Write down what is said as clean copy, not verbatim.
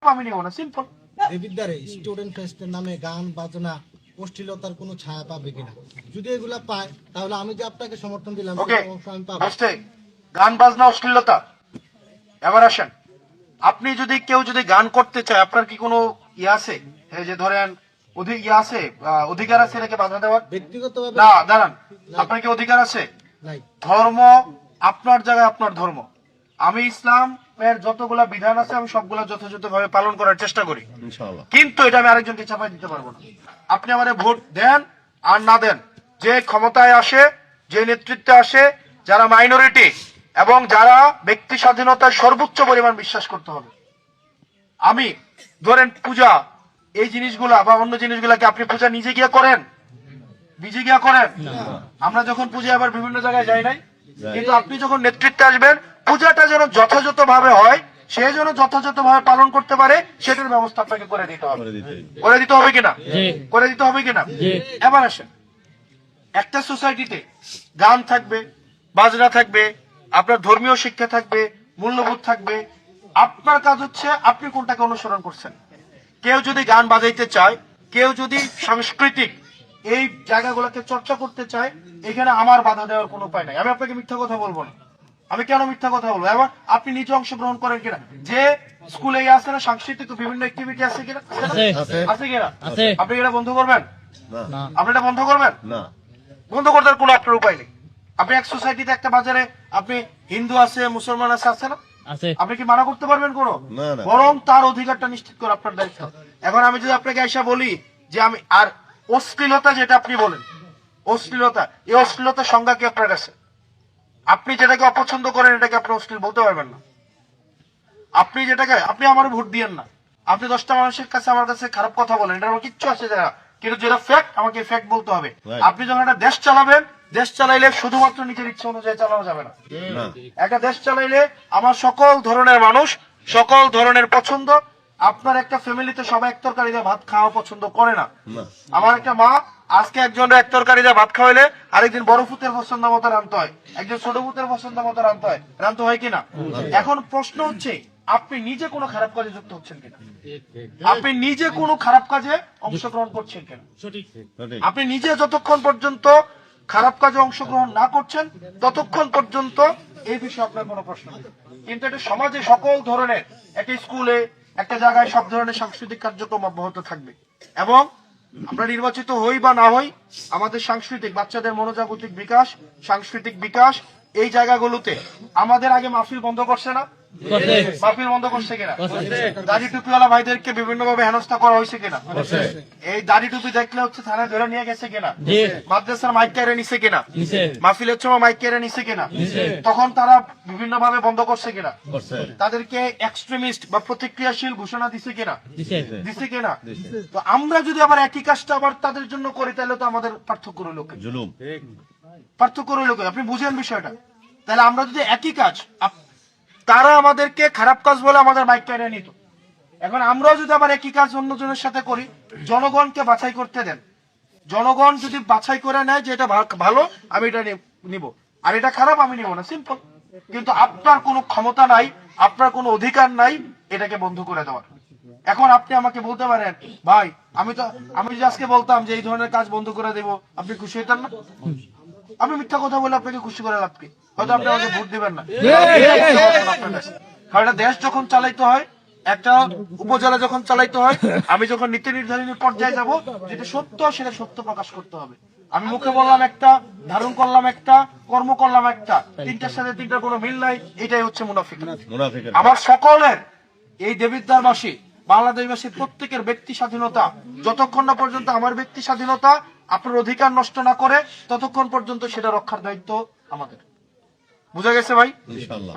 আমি নিব না, সিম্পল। দেবিদ্বারে স্টুডেন্ট ফেস্টের নামে গান বাজনা অশ্লীলতার কোনো ছায়া পাবে কিনা? যদি এগুলা পায় তাহলে আমি যে আপনাকে সমর্থন দিলাম ওকে, সেটা অবশ্য আমি পাবো। ফার্স্টে গান বাজনা অশ্লীলতা। এবার আসেন, আপনি যদি কেউ যদি গান করতে চায়, আপনার কি কোনো ইয়ে আছে? এই যে ধরেন আছে, অধিকার আছে এটাকে বাধা দেওয়ার? ব্যক্তিগতভাবে না, দাঁড়ান, আপনার কি অধিকার আছে? নাই। ধর্ম আপনার জায়গায় আপনার ধর্ম। আমি ইসলামের যতগুলা বিধান আছে আমি সবগুলা যথাযথভাবে পালন করার চেষ্টা করি, ইনশাআল্লাহ। কিন্তু এটা আমি আরেকজনকে চাপাই দিতে পারবো না। আপনি আমারে ভোট দেন আর না দেন, যে ক্ষমতায় আসে, যে নেতৃত্বে আসে, যারা মাইনরিটি এবং যারা ব্যক্তি স্বাধীনতার সর্বোচ্চ পরিমাণ বিশ্বাস করতে হবে। আমি ধরেন পূজা, এই জিনিসগুলা বা অন্য জিনিসগুলাকে আপনি পূজা নিজে গিয়া করেন? নিজে গিয়া করেন? আমরা যখন পূজা আবার বিভিন্ন জায়গায় যাই নাই, কিন্তু আপনি যখন নেতৃত্বে আসবেন, পূজাটা যেন যথাযথ ভাবে হয়, সে যেন যথাযথ ভাবে পালন করতে পারে, সেটার ব্যবস্থা আপনাকে করে দিতে হবে। করে দিতে হবে কিনা? করে দিতে হবে কিনা? এবার আসেন, একটা সোসাইটিতে গান থাকবে, বাজনা থাকবে, আপনার ধর্মীয় শিক্ষা থাকবে, মূল্যবোধ থাকবে। আপনার কাজ হচ্ছে আপনি কোনটাকে অনুসরণ করছেন। কেউ যদি গান বাজাইতে চায়, কেউ যদি সাংস্কৃতিক এই জায়গাগুলোকে চর্চা করতে চায়, এখানে আমার বাধা দেওয়ার কোনো উপায় নাই। আমি আপনাকে মিথ্যা কথা বলবো না। আমি কেন মিথ্যা কথা বলবো? এবার আপনি নিজে অংশগ্রহণ করেন কিনা? যে স্কুলে আছে না সাংস্কৃতিক বিভিন্ন অ্যাক্টিভিটি আছে কিনা? আছে কিনা? আপনি এটা বন্ধ করবেন? আপনি এটা বন্ধ করবেন? না, বন্ধ করতে কোনো আপনার উপায় নেই। আপনি এক সোসাইটিতে একটা বাজারে আপনি হিন্দু আছে, মুসলমান আছে না? আপনি কি মানা করতে পারবেন কোনো? না, না। বরং তার অধিকারটা নিশ্চিত করা আপনার দায়িত্ব। এখন আমি যদি আপনাকে এসে বলি যে আমি আর অশ্লীলতা, যেটা আপনি বলেন অশ্লীলতা, এই অশ্লীলতার সংজ্ঞা কি আপনার কাছে? আপনি যেটাকে অপছন্দ করেন এটাকে আপনি অশ্লীল বলতে পারবেন না। আপনি যেটাকে, আপনি আমার ভোট দিয়েন না, আপনি 10টা মানুষের কাছে আমার কাছে খারাপ কথা বলেন, এটা আমার কিচ্ছু আসে যায় না, কিন্তু যেটা ফ্যাক্ট আমাকে ফ্যাক্ট বলতে হবে। Right. আপনি যখন একটা দেশ চালাবেন, দেশ চালাইলে শুধুমাত্র নিজের ইচ্ছা অনুযায়ী চালানো যাবে না। না। একটা দেশ চালাইলে আমার সকল ধরনের মানুষ, সকল ধরনের পছন্দ। আপনার একটা ফ্যামিলিতে সবাই এক তরকারি দিয়ে ভাত খাওয়া পছন্দ করে না। না। আমার একটা মা আজকে একজনের এক তরকারি দিয়ে ভাত খাওয়াইলে আরেকদিন বড় ফুতের পছন্দ মতো রানতে হয়, একজন ছোট ফুতের পছন্দ মতো রানতে হয় কিনা? এখন প্রশ্ন হচ্ছে, আপনি নিজে কোনো খারাপ কাজে যুক্ত হচ্ছেন কিনা? আপনি নিজে কোনো খারাপ কাজে অংশগ্রহণ করছেন কিনা? সঠিক। আপনি নিজে যতক্ষণ পর্যন্ত খারাপ কাজে অংশগ্রহণ না করছেন, ততক্ষণ পর্যন্ত এই বিষয়ে আপনার কোনো প্রশ্ন নেই। কিন্তু এটা সমাজে সকল ধরনের, একটা স্কুলে, একটা জায়গায় সব ধরনের সাংস্কৃতিক কার্যক্রম অব্যাহত থাকবে। এবং আমরা নির্বাচিত হই বা না হই, আমাদের সাংস্কৃতিক বাচ্চাদের মনোজাগতিক বিকাশ, সাংস্কৃতিক বিকাশ, এই জায়গাগুলোতে আমাদের আগে মাহফিল বন্ধ করছে না? মাহফিল বন্ধ করছে কিনা? দাড়ি টুপিওয়ালা ভাইদেরকে বিভিন্ন ভাবে হেনস্থা করা হয়েছে কিনা? এই দাড়ি টুপি দেখলে হচ্ছে থানায় ধরে নিয়ে গেছে কিনা? মাদ্রাসার মাইক কেড়ে নিছে কিনা? মাহফিলের সময় মাইক কেড়ে নিছে কিনা? তখন তারা বিভিন্ন ভাবে বন্ধ করছে কিনা? তাদেরকে এক্সট্রিমিস্ট বা প্রতিক্রিয়াশীল ঘোষণা দিছে কিনা? দিছে কিনা? তো আমরা যদি আবার একই কাজটা আবার তাদের জন্য করি, তাহলে তো আমাদের পার্থক্য রইল কি? জুলুম। পার্থক্য রইল কি? আপনি বুঝেন বিষয়টা। তাহলে আমরা যদি একই কাজ, তারা আমাদেরকে খারাপ কাজ বলে আমাদের মাইক কেড়ে নিত, এখন আমরাও যদি আবার একই কাজ অন্যজনের সাথে করি, জনগণকে বাছাই করতে দেন। জনগণ যদি বাছাই করে নেয় যে এটা ভালো, আমি এটা নিব, আর এটা খারাপ আমি নিব না, সিম্পল। কিন্তু আপনার কোনো ক্ষমতা নাই, আপনার কোনো অধিকার নাই এটাকে বন্ধ করে দেওয়ার। এখন আপনি আমাকে বলতে পারেন, ভাই আমি যদি আজকে বলতাম যে এই ধরনের কাজ বন্ধ করে দেব, আপনি খুশি হইতেন না? আমি মিথ্যা কথা বলে আপনাকে খুশি করে লাভ কি? হয়তো আপনি আমাকে ভোট দিবেন না। কারণ দেশ যখন চালাইতে হয়, একটা উপজেলা যখন চালাইতে হয়, আমি যখন নীতি নির্ধারণী পর্যায়ে যাব, যেটা সত্য সেটা সত্য প্রকাশ করতে হবে। আমি মুখে বললাম একটা, ধারণ করলাম একটা, কর্ম করলাম একটা, তিনটার সাথে তিনটার কোনো মিল নাই, এটাই হচ্ছে মুনাফিক। আমার সকলের, এই দেবিদ্বারবাসী, বাংলাদেশবাসীর প্রত্যেকের ব্যক্তি স্বাধীনতা, যতক্ষণ না পর্যন্ত আমার ব্যক্তি স্বাধীনতা আপনার অধিকার নষ্ট না করে, ততক্ষণ পর্যন্ত সেটা রক্ষার দায়িত্ব আমাদের। বুঝা গেছে ভাই? ইনশাআল্লাহ।